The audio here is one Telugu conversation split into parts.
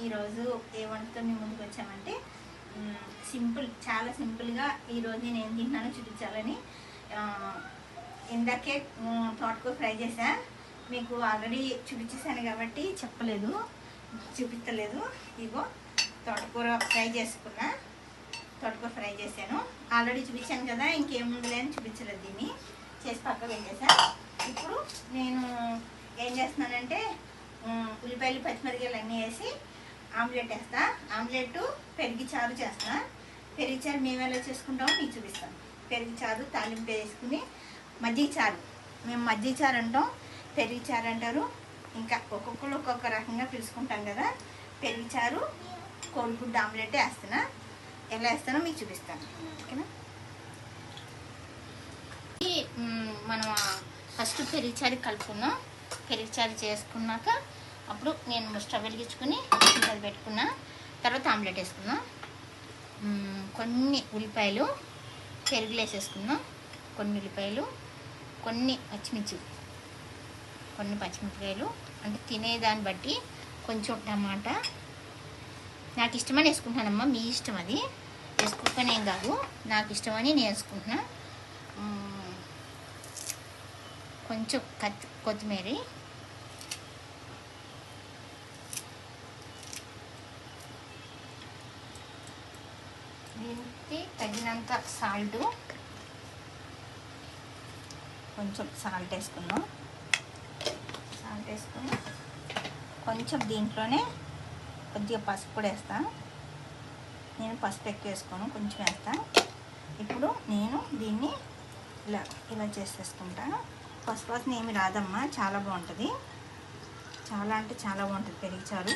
ఈరోజు ఏ వంటతో మీ ముందుకు వచ్చామంటే సింపుల్, చాలా సింపుల్గా ఈరోజు నేను ఏం తింటున్నానో చూపించాలని. ఇందాకే తోటకూర ఫ్రై చేసా, మీకు ఆల్రెడీ చూపించేసాను కాబట్టి చూపించలేదు. ఇగో తోటకూర ఫ్రై చేసుకున్నా, తోటకూర ఫ్రై చేశాను, ఆల్రెడీ చూపించాను కదా, ఇంకేముంది అని చూపించలేదు. దీన్ని చేసి పక్క పెట్టేసా. ఇప్పుడు నేను ఏం చేస్తున్నానంటే ఉల్లిపాయలు పచ్చిమిరపకాయలు అన్నీ వేసి ఆమ్లెట్ వేస్తా. ఆమ్లెట్ పెరుగు చారు చేస్తా. పెరుగు చారు మేము ఎలా చేసుకుంటామో మీకు చూపిస్తాను. పెరుగు చారు తాలింపు వేసుకుని మజ్జిగ చారు, మేము మజ్జిగ చారు అంటాం, పెరుగు చారు అంటారు, ఇంకా ఒక్కొక్కరు ఒక్కొక్క రకంగా పిలుచుకుంటాం కదా. పెరుగు చారు కోడిగుడ్డు ఆమ్లెట్ వేస్తున్నా, ఎలా వేస్తానో మీకు చూపిస్తాను. ఓకేనా? మనం ఫస్ట్ పెరుగు చారు కలుపుకున్నాం. పెరుగు చారు చేసుకున్నాక అప్పుడు నేను స్టవ్ వెలిగించుకుని అది పెట్టుకున్నా. తర్వాత ఆమ్లెట్ వేసుకున్నాం. కొన్ని ఉల్లిపాయలు పెరుగులు వేసేసుకున్నాం, కొన్ని ఉల్లిపాయలు, కొన్ని పచ్చిమిరపకాయలు అంటే తినేదాన్ని బట్టి, కొంచెం టమాటా. నాకు ఇష్టమని వేసుకుంటున్నానమ్మా, మీ ఇష్టం, అది వేసుకోకనేం కాదు, నాకు ఇష్టమని నేను వేసుకుంటున్నా. కొంచెం కొత్తిమీర, దీనికి తగినంత సాల్ట్, కొంచెం సాల్ట్ వేసుకున్నాం. సాల్ట్ వేసుకుని కొంచెం దీంట్లోనే కొద్దిగా పసుపు కూడా వేస్తా. నేను పసుపు ఎక్కువ వేసుకోను, కొంచెం వేస్తా. ఇప్పుడు నేను దీన్ని ఇలా చేసేసుకుంటా. పసుపు వాసన ఏమి రాదమ్మా, చాలా బాగుంటుంది, చాలా అంటే చాలా బాగుంటుంది పెరుగు చారు.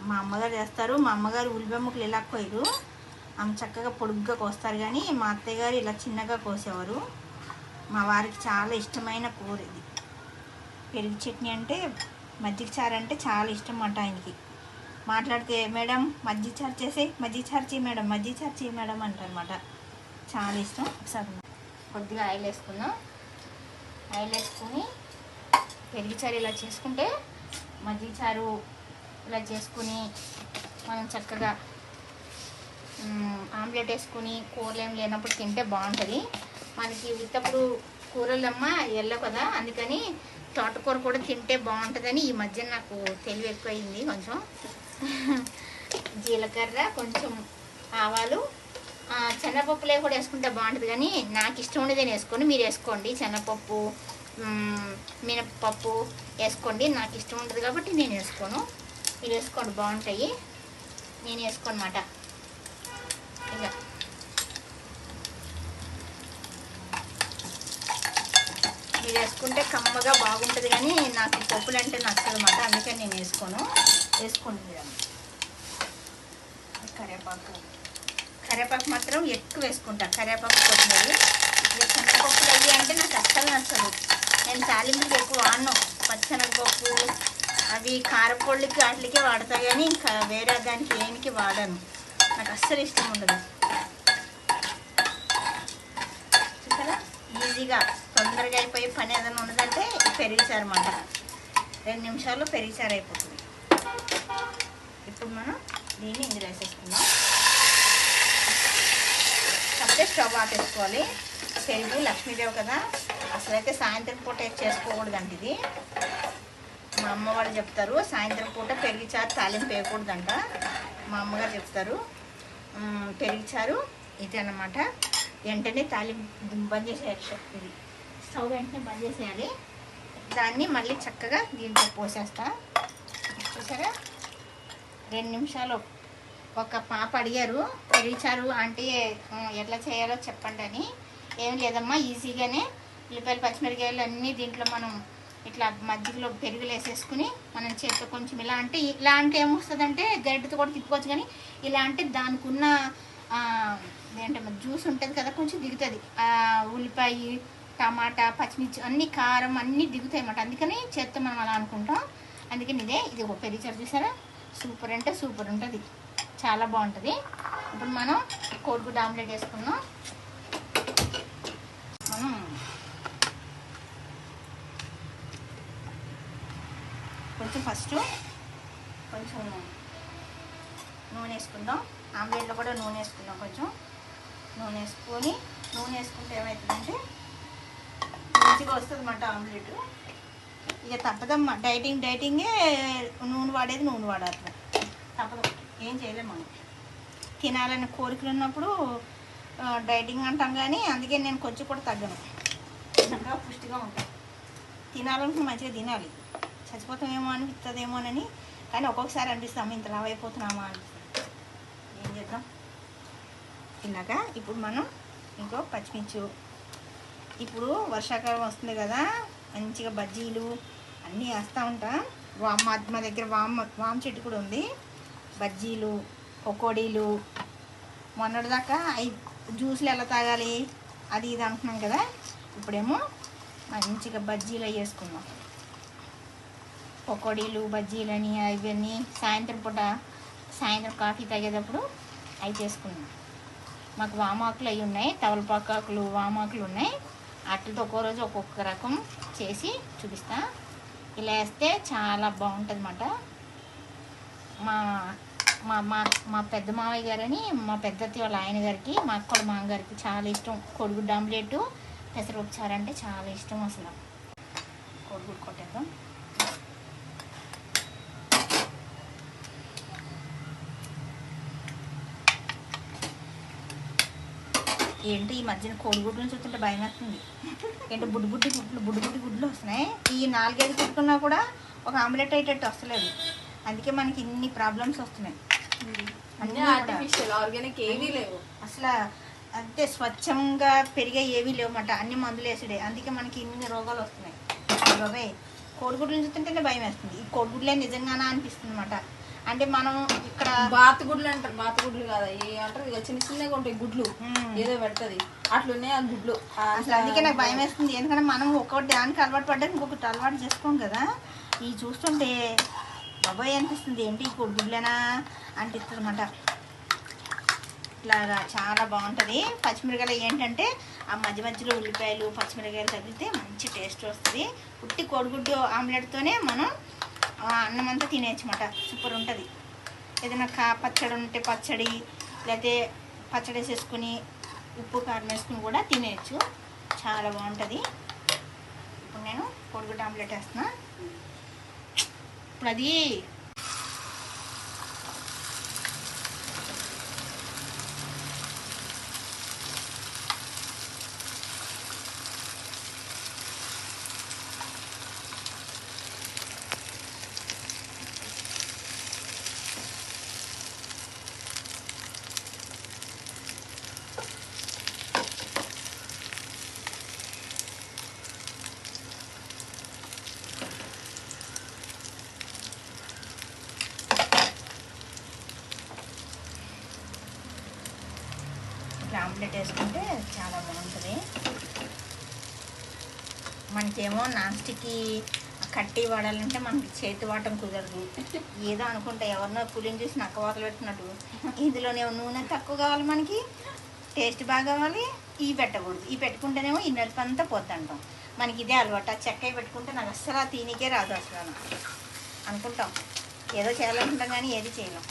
మా అమ్మగారు చేస్తారు. మా అమ్మగారు ఉల్లిపాయ ముక్కలు ఇలా కోయరు, ఆమె చక్కగా పొడుగ్గా కోస్తారు, కానీ మా అత్తయ్య గారు ఇలా చిన్నగా కోసేవారు. మా వారికి చాలా ఇష్టమైన కూర ఇది. పెరుగు చట్నీ అంటే, మజ్జిగ చారు అంటే చాలా ఇష్టం అన్నమాట ఆయనకి. మాట్లాడితే మేడం మజ్జిగ చారు చేయి మేడం, మజ్జిగ చారు చేయి మేడం అంటారనమాట. చాలా ఇష్టం. ఒకసారి కొద్దిగా ఆయిల్ వేసుకుందాం. ఆయిల్ వేసుకుని పెరుగు చారు ఇలా చేసుకుంటే, మజ్జిగ చారు ఇలా చేసుకుని మనం చక్కగా ఆమ్లెట్ వేసుకుని కూరలు ఏం లేనప్పుడు తింటే బాగుంటుంది. మనకి ఉత్తప్పుడు కూరలమ్మ ఎల్లో కదా, అందుకని తోటకూర కూడా తింటే బాగుంటుందని ఈ మధ్య నాకు తెలివి ఎక్కువైంది. కొంచెం జీలకర్ర, కొంచెం ఆవాలు, శనగపప్పులే కూడా వేసుకుంటే బాగుంటుంది, కానీ నాకు ఇష్టం ఉండేది వేసుకొని, మీరు వేసుకోండి. శనగపప్పు, మినపప్పు వేసుకోండి, నాకు ఇష్టం ఉంటుంది కాబట్టి నేను వేసుకోను. మీరు వేసుకోండి, బాగుంటాయి. నేను వేసుకోనమాట. ఇంకా మీరు వేసుకుంటే కమ్మగా బాగుంటుంది, కానీ నాకు పప్పులు అంటే నచ్చదు అన్నమాట, అందుకని నేను వేసుకోండి. కరివేపాకు మాత్రం ఎక్కువ వేసుకుంటా. కరివేపాకు కొత్తిమీర. శనగపప్పులు అవి అంటే నాకు అస్సలు నచ్చదు. నేను తాలింపుకి ఎక్కువ వాడను. పచ్చనగపప్పు అవి కారపొళ్ళకి వాటికే వాడతా, కానీ ఇంకా వేరే దానికి ఏనికి వాడను. నాకు అస్సలు ఇష్టం ఉండదు. చూసారా, ఈజీగా తొందరగా అయిపోయి పని ఏదైనా ఉన్నదంటే పెరుగు చారు అన్నమాట. 2 నిమిషాల్లో పెరుగు చారు అయిపోతుంది. ఇప్పుడు మనం దీన్ని ఇందులో వేసేసుకుందాం. కాకపోతే స్టవ్ ఆపేసుకోవాలి. పెరుగు లక్ష్మీదేవి కదా, అసలైతే సాయంత్రం పూట చేసుకోకూడదంట. ఇది మా అమ్మ వాళ్ళు చెప్తారు, సాయంత్రం పూట పెరుగు చారు తాలింపు వేయకూడదంట, మా అమ్మగారు చెప్తారు. పెరుగు చారు ఇది అన్నమాట. వెంటనే తాలింపు బంద్ చేసేయాలి. ఇది స్టవ్ వెంటనే బంద్ చేసేయాలి. దాన్ని మళ్ళీ చక్కగా దీంట్లో పోసేస్తా. చూసారా, 2 నిమిషాలు. ఒక పాప అడిగారు పెరుగు చారు అంటే ఎట్లా చేయాలో చెప్పండి అని. ఏం లేదమ్మా, ఈజీగానే ఉల్లిపాయలు పచ్చిమిరపకాయలు అన్నీ దీంట్లో మనం ఇట్లా మజ్జిగలో పెరుగులు వేసేసుకుని మనం చేతితో కొంచెం ఇలా అంటే ఏమొస్తుందంటే గరిటెతో కూడా తిప్పుకోవచ్చు, కానీ ఇలా అంటే దానికి ఉన్న ఏంటమ్మా జ్యూస్ ఉంటుంది కదా, కొంచెం దిగుతుంది. ఉల్లిపాయ, టమాటా, పచ్చిమిర్చి అన్నీ, కారం అన్నీ దిగుతాయి అన్నమాట. అందుకని చేత్తో మనం అలా అనుకుంటాం. అందుకని ఇది ఒక పెరుగు చారు. చూసారా, సూపర్ అంటే సూపర్ ఉంటుంది, చాలా బాగుంటుంది. ఇప్పుడు మనం కోడిగుడ్డు ఆమ్లెట్ వేసుకున్నాం. మనం కొంచెం ఫస్ట్ కొంచెం నూనె వేసుకుందాం. ఆమ్లెట్లో కూడా నూనె వేసుకుందాం. కొంచెం నూనె వేసుకొని, నూనె వేసుకుంటే ఏమవుతుందంటే మంచిగా వస్తుంది అన్నమాట ఆమ్లెట్. ఇక తప్పదమ్మా, డైటింగే నూనె వాడేది, నూనె వాడాలి, తప్పదు, ఏం చేయలేము మనం. తినాలని కోరికలు ఉన్నప్పుడు డైటింగ్ అంటాం, కానీ అందుకే నేను కొంచెం కూడా తగ్గను, ఇంకా పుష్టిగా ఉంటాను. తినాలనుకుని మంచిగా తినాలి. చచ్చిపోతామేమో అనిపిస్తుందేమోనని, కానీ ఒక్కొక్కసారి అనిపిస్తాము ఇంత లావు అయిపోతున్నామా అనిపిస్తుంది. ఏం చేద్దాం. ఇలాగా ఇప్పుడు మనం ఇంకో పచ్చిమిర్చి, ఇప్పుడు వర్షాకాలం వస్తుంది కదా, మంచిగా బజ్జీలు అన్నీ వేస్తూ ఉంటాం. మా దగ్గర వామ చెట్టు కూడా ఉంది. బజ్జీలు, పకోడీలు, మొన్నటిదాకా జ్యూస్లు ఎలా తాగాలి అది ఇది అంటున్నాం కదా, ఇప్పుడేమో మంచిగా బజ్జీలు అవి వేసుకుందాం. పకోడీలు, బజ్జీలని అవన్నీ సాయంత్రం పూట, సాయంత్రం కాఫీ తాగేటప్పుడు అవి చేసుకుందాం. మాకు వామాకులు అవి ఉన్నాయి, తవలపాకాకులు, వామాకులు ఉన్నాయి. వాటితో ఒక్కో రోజు ఒక్కొక్క రకం చేసి చూపిస్తా. ఇలా వేస్తే చాలా బాగుంటుంది అన్నమాట. మా మా మా మా పెద్ద మావయ్య గారని, మా పెద్దత్తి వాళ్ళ ఆయన గారికి, మా అక్క వాళ్ళ మామగారికి చాలా ఇష్టం కోడిగుడ్డు ఆమ్లెట్, పెసరపప్పు చారు అంటే చాలా ఇష్టం అసలు. కోడిగుడ్డు కొట్టేద్దాం. ఏంటి ఈ మధ్యన కోడిగుడ్లను చూస్తుంటే భయం వేస్తుంది. ఏంటో బుడ్డి గుడ్లు వస్తున్నాయి. ఈ 4-5 కుట్టుకున్నా కూడా ఒక ఆమ్లెట్ అయ్యేటట్టు వస్తలేదు. అందుకే మనకి ఇన్ని ప్రాబ్లమ్స్ వస్తున్నాయి. అన్ని ఆర్టిఫిషియల్, ఆర్గానిక్ ఏవీ లేవు అసలు. అంతే స్వచ్ఛంగా పెరిగే ఏవీ లేవన్నమాట, అన్ని మందులు వేసుడే. అందుకే మనకి ఇన్ని రోగాలు వస్తున్నాయి. బాబాయ్, కోడిగుడ్లు చూస్తుంటేనే భయం వేస్తుంది. ఈ కోడిగుడ్లే నిజంగానా అనిపిస్తుంది అన్నమాట. అంటే మనం ఇక్కడ బాతుగుడ్లు అంటారు, బాతుగుడ్లు కాదా ఏమంటారు, ఇక చిన్న చిన్నగా ఉంటాయి గుడ్లు, ఏదో పెడుతుంది అట్లున్నాయి ఆ గుడ్లు అసలు. అందుకే నాకు భయం వేస్తుంది. ఎందుకంటే మనం ఒక్కొక్కటి దానికి అలవాటు పడ్డా ఇంకొకటి అలవాటు చేసుకోం కదా. ఇవి చూస్తుంటే బాబాయ్ అనిపిస్తుంది, ఏంటి ఈ కోడిగుడ్లేనా అనిపిస్తుంది అన్నమాట. ఇట్లాగా చాలా బాగుంటుంది. పచ్చిమిరకాయలు ఏంటంటే ఆ మధ్య మధ్యలో ఉల్లిపాయలు, పచ్చిమిరకాయలు తగిలితే మంచి టేస్ట్ వస్తుంది. ఉట్టి కోడిగుడ్డు ఆమ్లెట్తోనే మనం అన్నం అంతా తినేయచ్చు అన్నమాట. సూపర్ ఉంటుంది. ఏదైనా పచ్చడి ఉంటే పచ్చడి, లేకపోతే పచ్చడి వేసేసుకుని ఉప్పు కారం వేసుకుని కూడా తినేయచ్చు, చాలా బాగుంటుంది. ఇప్పుడు నేను కోడిగుడ్డు ఆమ్లెట్ వేస్తున్నా. ఇప్పుడు అది ఆమ్లెట్ వేసుకుంటే చాలా బాగుంటుంది. మనకేమో నాన్ స్టిక్కి కట్టి వాడాలంటే మనకి చేతి వాటం కుదరదు. ఏదో అనుకుంటా, ఎవరినో పులిని చూసి నక్కవాతలు పెట్టుకున్నట్టు. ఇందులోనే నూనె తక్కువ కావాలి, మనకి టేస్ట్ బాగా కావాలి. ఇవి పెట్టకూడదు. ఇవి పెట్టుకుంటేనేమో ఈ నలుపు అంతా పోతుంటాం. మనకి ఇదే అలవాటు. ఆ చెక్క పెట్టుకుంటే నాకు అస్సలు ఆ తీనికే రాదు అసలు. అనుకుంటాం ఏదో చేయాలనుకుంటాం, కానీ ఏది చేయలేం.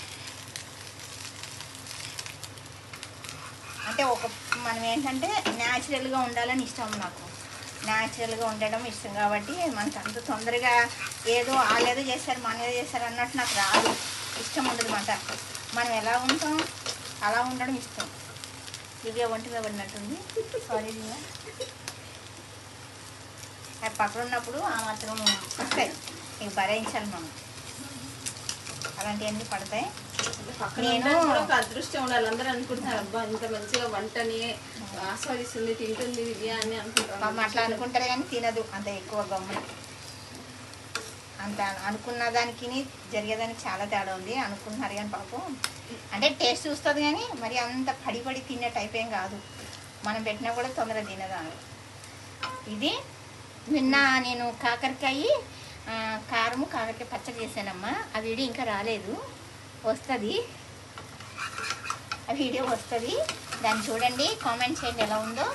అంటే మనం ఏంటంటే న్యాచురల్గా ఉండాలని ఇష్టం. నాకు న్యాచురల్గా ఉండడం ఇష్టం కాబట్టి మనకు అంత తొందరగా ఏదో వాళ్ళేదో చేశారు మన ఏదో చేశారు అన్నట్టు నాకు రాదు, ఇష్టం ఉండదు అన్నమాట. మనం ఎలా ఉంటాం అలా ఉండడం ఇష్టం. దివ్య ఒంటిగా పడినట్టుంది, సారీ దివ్య. పక్కన ఉన్నప్పుడు ఆ మాత్రం వస్తాయి, ఇక భరించాలి మనం. అలాంటివన్నీ పడతాయి. నేను ఒక అదృష్టం ఉండాలి. అందరూ అనుకుంటున్నారు, అబ్బా ఇంత మంచిగా వంటని ఆస్వాదిస్తుంది, తింటుంది దివ్య అని అనుకుంటారు. అట్లా అనుకుంటారు కానీ తినదు అంత ఎక్కువ గమ్మున. అంత అనుకున్న దానికి జరిగేదానికి చాలా తేడా ఉంది. అనుకుంటున్నారు కానీ పాపం అంటే టేస్ట్ చూస్తుంది, కానీ మరి అంత పడి తినే టైప్ ఏం కాదు. మనం పెట్టినా కూడా తొందరగా తినదాను. ఇది నిన్న నేను కాకరకాయ పచ్చడి చేశానమ్మా. ఆ వీడియో ఇంకా రాలేదు, వస్తుంది. ఆ వీడియో వస్తుంది, దాన్ని చూడండి, కామెంట్ చేయండి ఎలా ఉందో.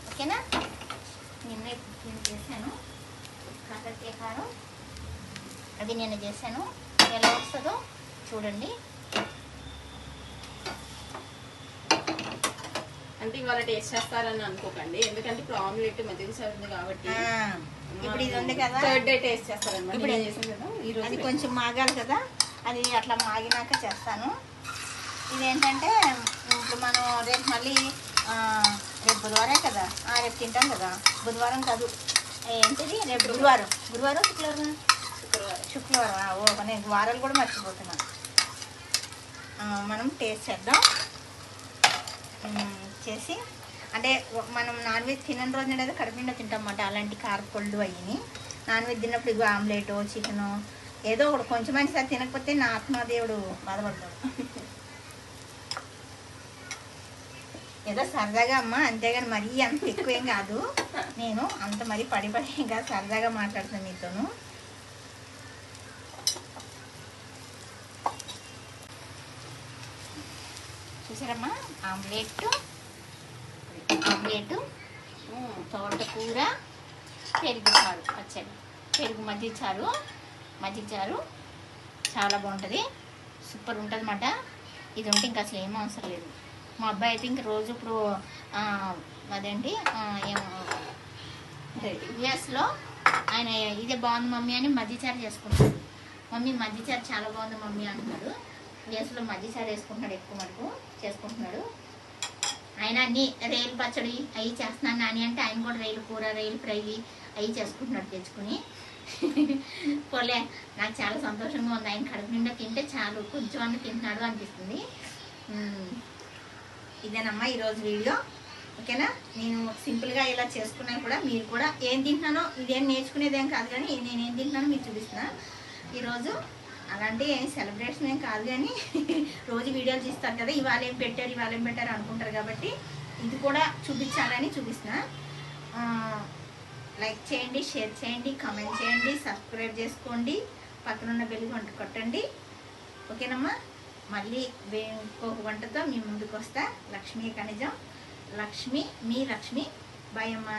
ఓకేనా? నిన్న చేశాను కాకరకాయ కారం, అది నేను చేశాను. ఎలా వస్తుందో చూడండి. అంటే ఇవాళ టేస్ట్ చేస్తారని అనుకోకండి, ఎందుకంటే ఇప్పుడు ఆమ్లెట్ మజ్జిగ చారు ఉంది కాబట్టి ఇప్పుడు ఇది ఉంది కదా, థర్డ్ డే టేస్ట్ చేస్తారనమాట. ఇప్పుడు ఇప్పుడు చేసాం కదా ఈరోజు. అది కొంచెం మాగాలి కదా, అది అట్లా మాగినాక చేస్తాను. ఇదేంటంటే ఇప్పుడు మనం రేపు మళ్ళీ రేపు బుధవారం కదా, రేపు తింటాం కదా, బుధవారం కాదు ఏంటిది రేపు గురువారం, శుక్రవారం. నేను వారాలు కూడా మర్చిపోతున్నాను. మనం టేస్ట్ చేద్దాం. చేసి అంటే మనం నాన్ వెజ్ తినని రోజు అనేది కడుపు నిండా తింటాం అన్నమాట. అలాంటి కారపళ్ళు అయ్యి నాన్ వెజ్ తిన్నప్పుడు ఇగో ఆమ్లెటో చికెనో ఏదో ఒకటి కొంచెం మంచి సార్ తినకపోతే నా ఆత్మదేవుడు బాధపడతాడు. ఏదో సరదాగా అమ్మ, అంతేగాని మరీ అంత ఎక్కువేం కాదు. నేను అంత మరీ పడి ఇంకా సరదాగా మాట్లాడుతాను మీతోను. చూసారమ్మా, ఆమ్లెట్, తోటకూర, పెరుగు చారు పచ్చడి, పెరుగు మజ్జిగ చారు చాలా బాగుంటుంది, సూపర్ ఉంటుంది అన్నమాట. ఇది ఉంటే ఇంకా అసలు ఏమీ అవసరం లేదు. మా అబ్బాయి అయితే ఇంక రోజు ఇప్పుడు అదేంటి యుఎస్లో ఆయన ఇదే బాగుంది మమ్మీ అని మజ్జిగ చారు చేసుకుంటాడు. మమ్మీ మజ్జిగ చారు చాలా బాగుంది మమ్మీ అంటున్నాడు. యుఎస్లో మజ్జిగ చారు వేసుకుంటున్నాడు, ఎక్కువ మటుకు చేసుకుంటున్నాడు. ఆయన అన్ని రైలు పచ్చడి అవి చేస్తున్నాను నాని అంటే ఆయన కూడా రైలు కూర, రైలు ఫ్రై అవి చేసుకుంటున్నాడు తెచ్చుకుని. పోలే, నాకు చాలా సంతోషంగా ఉంది. ఆయన కడుపు నిండా తింటే చాలు, కొంచెం అన్న తింటున్నాడు అనిపిస్తుంది. ఇదేనమ్మా ఈరోజు వీడియో, ఓకేనా. నేను సింపుల్గా ఇలా చేసుకున్నా కూడా మీరు కూడా ఏం తింటున్నానో, ఇదేం నేర్చుకునేదేం కాదు కానీ నేనేం తింటున్నానో మీకు చూపిస్తున్నా ఈరోజు. అలాంటి ఏం సెలబ్రేషన్ ఏం కాదు కానీ రోజు వీడియోలు తీస్తారు కదా, ఇవాళ ఏం పెట్టారు అనుకుంటారు కాబట్టి ఇది కూడా చూపించాలని చూపిస్తున్నా. లైక్ చేయండి, షేర్ చేయండి, కామెంట్ చేయండి, సబ్స్క్రైబ్ చేసుకోండి, పక్కనున్న బెల్ కొట్టండి, ఓకేనమ్మా. మళ్ళీ ఇంకొక వంటతో మీ ముందుకు వస్తా. లక్ష్మీ ఖనిజం, మీ లక్ష్మి. బాయ్ అమ్మా.